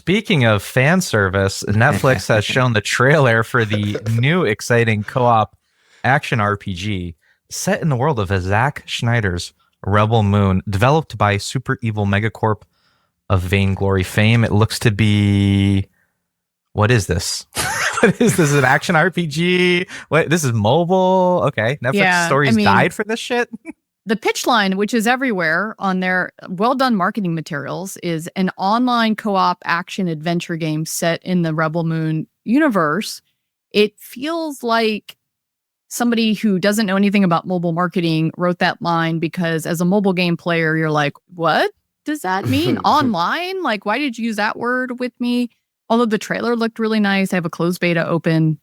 Speaking of fan service, Netflix has shown the trailer for the new exciting co-op action RPG set in the world of Zack Snyder's Rebel Moon, developed by Super Evil Megacorp of Vainglory fame. It looks to be... What is this? What is this? An action RPG? What? This is mobile? Okay. Netflix stories died for this shit? The pitch line, which is everywhere on their well-done marketing materials, is an online co-op action adventure game set in the Rebel Moon universe. It feels like somebody who doesn't know anything about mobile marketing wrote that line because as a mobile game player, you're like, what does that mean? Online? Like, why did you use that word with me? Although the trailer looked really nice. I have a closed beta open.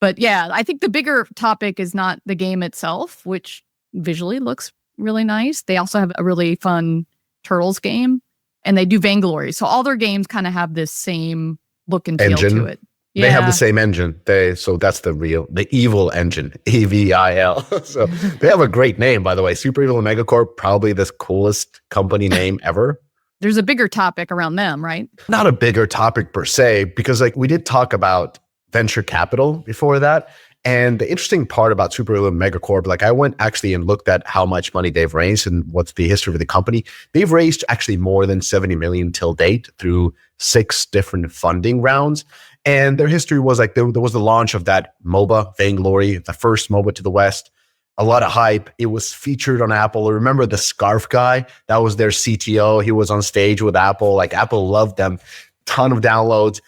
But yeah, I think the bigger topic is not the game itself, which visually looks really nice. They also have a really fun Turtles game, and they do Vainglory. So all their games kind of have this same look and feel to it. Yeah. They have the same engine. So that's the evil engine, EVIL. So they have a great name, by the way. Super Evil Megacorp, probably the coolest company name ever. There's a bigger topic around them, right? Not a bigger topic per se, because like we did talk about venture capital before that. And the interesting part about Super Evil Megacorp, like I went actually and looked at how much money they've raised and what's the history of the company. They've raised actually more than 70 million till date through 6 different funding rounds. And their history was like there was the launch of that MOBA, Vainglory, the first MOBA to the West. A lot of hype. It was featured on Apple. Remember the scarf guy? That was their CTO. He was on stage with Apple. Like Apple loved them. Ton of downloads.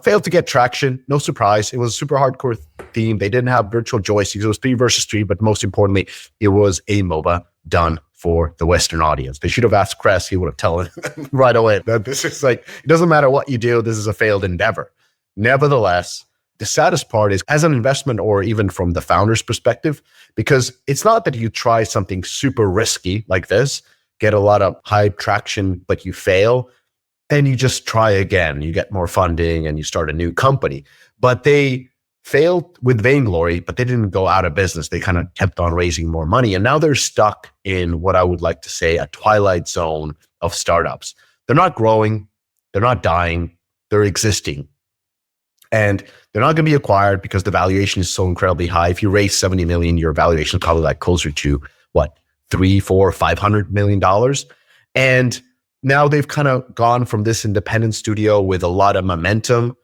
Failed to get traction. No surprise. It was a super hardcore theme. They didn't have virtual joysticks. It was 3 versus 3, but most importantly, it was a MOBA done for the Western audience. They should have asked Kress. He would have told them right away that this is like, it doesn't matter what you do. This is a failed endeavor. Nevertheless, the saddest part is as an investment or even from the founder's perspective, because it's not that you try something super risky like this, get a lot of hype traction, but you fail. Then you just try again. You get more funding and you start a new company. But they failed with Vainglory, but they didn't go out of business. They kind of kept on raising more money. And now they're stuck in what I would like to say a twilight zone of startups. They're not growing. They're not dying. They're existing. And they're not going to be acquired because the valuation is so incredibly high. If you raise 70 million, your valuation is probably like closer to what, $300, $400, $500 million. And now they've kind of gone from this independent studio with a lot of momentum,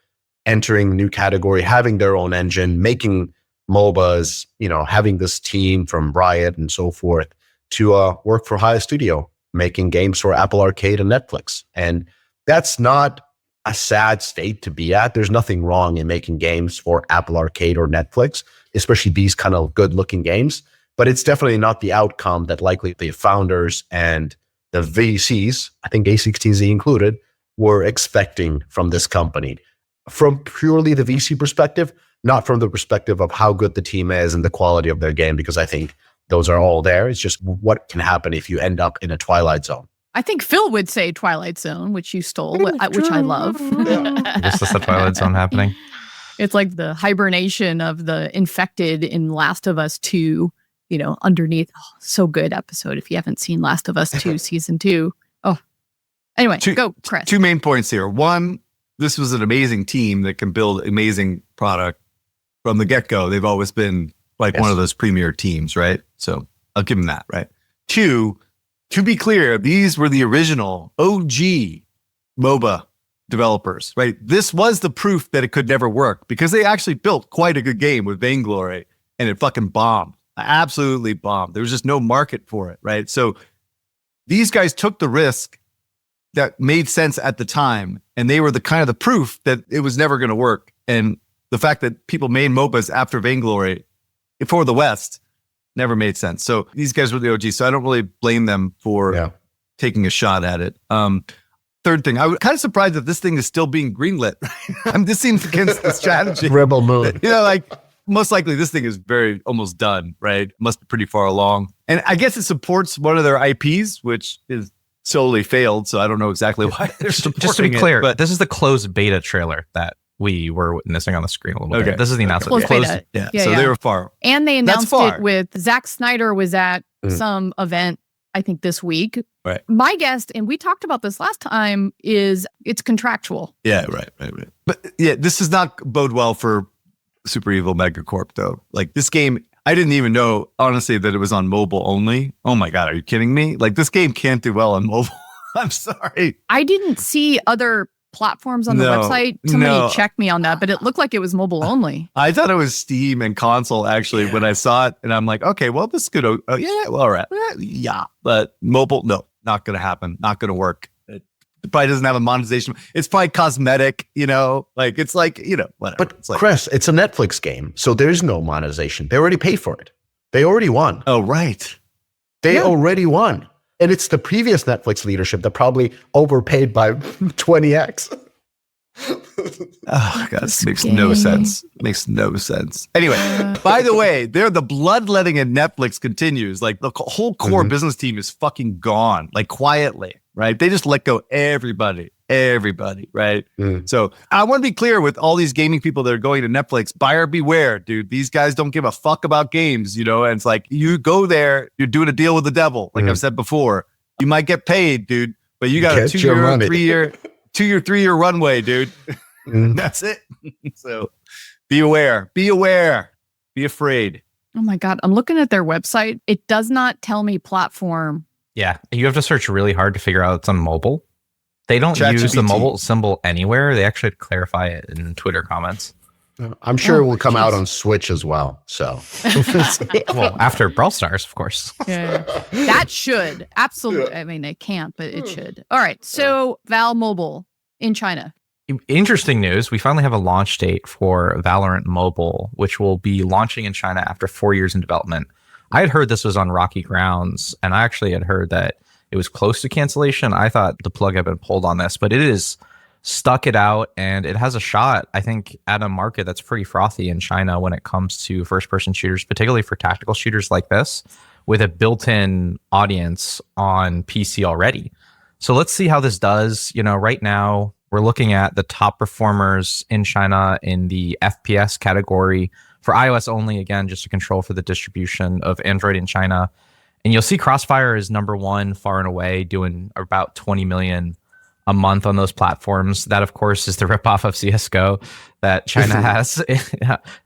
entering a new category, having their own engine, making MOBAs, having this team from Riot and so forth to work for hire studio, making games for Apple Arcade and Netflix. And that's not a sad state to be at. There's nothing wrong in making games for Apple Arcade or Netflix, especially these kind of good-looking games. But it's definitely not the outcome that likely the founders and the VCs, I think A16Z included, were expecting from this company. From purely the VC perspective, not from the perspective of how good the team is and the quality of their game, because I think those are all there. It's just what can happen if you end up in a twilight zone. I think Phil would say Twilight Zone, which you stole, which I love. Is this the Twilight Zone happening? It's like the hibernation of the infected in Last of Us 2, underneath. Oh, so good episode. If you haven't seen Last of Us 2 season 2. Oh, anyway, go, Chris. 2 main points here. One, this was an amazing team that can build amazing product from the get-go. They've always been like one of those premier teams, right? So I'll give them that, right? 2, to be clear, these were the original OG MOBA developers, right? This was the proof that it could never work because they actually built quite a good game with Vainglory and it fucking bombed. Absolutely bombed. There was just no market for it, right? So these guys took the risk that made sense at the time, and they were the kind of the proof that it was never going to work. And the fact that people made MOBAs after Vainglory for the West never made sense. So these guys were the OG. So I don't really blame them for taking a shot at it. Third thing, I was kind of surprised that this thing is still being greenlit. This seems against the strategy. Rebel Moon. Most likely this thing is almost done, right? Must be pretty far along. And I guess it supports one of their IPs, which is solely failed. So I don't know exactly why they're supporting Just to be clear, but this is the closed beta trailer that we were witnessing on the screen a little bit. This is the announcement. Closed beta. Yeah. So they were far. And they announced it with Zack Snyder was at some event I think, this week. Right. My guess, and we talked about this last time, is it's contractual. Yeah, right. But yeah, this does not bode well for Super Evil Megacorp, though. Like this game, I didn't even know, honestly, that it was on mobile only. Oh my God, are you kidding me? Like this game can't do well on mobile. I'm sorry. I didn't see other platforms on the website. Somebody checked me on that, but it looked like it was mobile only. I thought it was Steam and console actually when I saw it, and I'm like, okay, well, this could, well, all right, yeah, but mobile, no, not gonna happen, not gonna work. It probably doesn't have a monetization. It's probably cosmetic, like it's like whatever. But it's like, Chris, it's a Netflix game, so there's no monetization. They already paid for it. They already won. Oh, right. They already won. And it's the previous Netflix leadership that probably overpaid by 20x. Oh, God, this makes no sense. Makes no sense. Anyway, by the way, the bloodletting at Netflix continues. Like the whole core business team is fucking gone, like quietly, right? They just let go everybody, right? So I want to be clear with all these gaming people that are going to Netflix, buyer beware, dude. These guys don't give a fuck about games, and it's like you go there, you're doing a deal with the devil. Like I've said before, you might get paid, dude, but you got a 2-year, 3-year runway, dude. That's it. So be aware, be afraid. Oh my God. I'm looking at their website. It does not tell me platform. Yeah. You have to search really hard to figure out it's on mobile. They don't use the mobile symbol anywhere. They actually clarify it in Twitter comments. I'm sure it will come out on Switch as well. So, well, after Brawl Stars, of course. Yeah. That should absolutely. I mean, it can't, but it should. All right. So, Val Mobile in China. Interesting news. We finally have a launch date for Valorant Mobile, which will be launching in China after 4 years in development. I had heard this was on rocky grounds, and I actually had heard that it was close to cancellation. I thought the plug had been pulled on this, but it is stuck it out, and it has a shot, I think, at a market that's pretty frothy in China when it comes to first-person shooters, particularly for tactical shooters like this, with a built-in audience on PC already. So let's see how this does. Right now, we're looking at the top performers in China in the FPS category for iOS only, again, just to control for the distribution of Android in China. And you'll see Crossfire is number one far and away, doing about 20 million a month on those platforms. That, of course, is the ripoff of CSGO that China has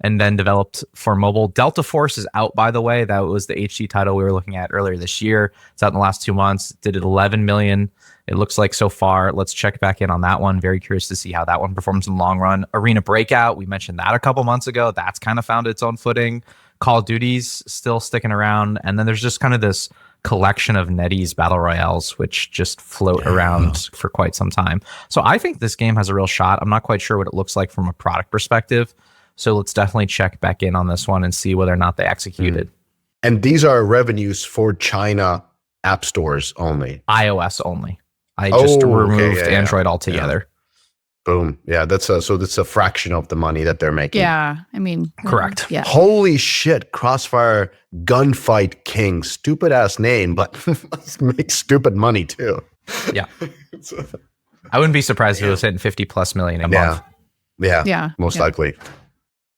and then developed for mobile. Delta Force is out, by the way. That was the HD title we were looking at earlier this year. It's out in the last 2 months. Did it 11 million. It looks like so far. Let's check back in on that one. Very curious to see how that one performs in the long run. Arena Breakout, we mentioned that a couple months ago. That's kind of found its own footing. Call of Duty's still sticking around. And then there's just kind of this collection of NetEase battle royales, which just float around for quite some time. So I think this game has a real shot. I'm not quite sure what it looks like from a product perspective. So let's definitely check back in on this one and see whether or not they executed. And these are revenues for China app stores only. iOS only. I just removed Android altogether. Yeah. Boom. Yeah, that's a fraction of the money that they're making. Yeah, I mean, correct. Yeah. Holy shit, Crossfire Gunfight King. Stupid ass name, but makes stupid money too. Yeah. I wouldn't be surprised if it was hitting 50 plus million a month. Yeah. Most likely.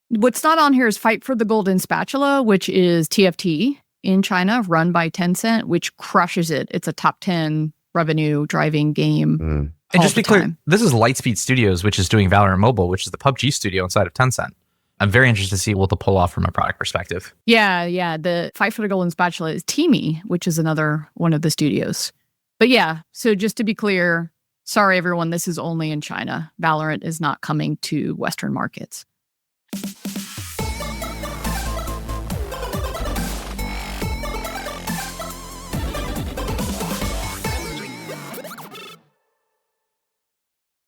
What's not on here is Fight for the Golden Spatula, which is TFT in China, run by Tencent, which crushes it. It's a top 10 revenue driving game. And just be clear, this is Lightspeed Studios, which is doing Valorant Mobile, which is the PUBG studio inside of Tencent. I'm very interested to see what they'll pull off from a product perspective. Yeah. The Fight for the Golden Spatula is Teamy, which is another one of the studios. But yeah, so just to be clear, sorry everyone, this is only in China. Valorant is not coming to Western markets.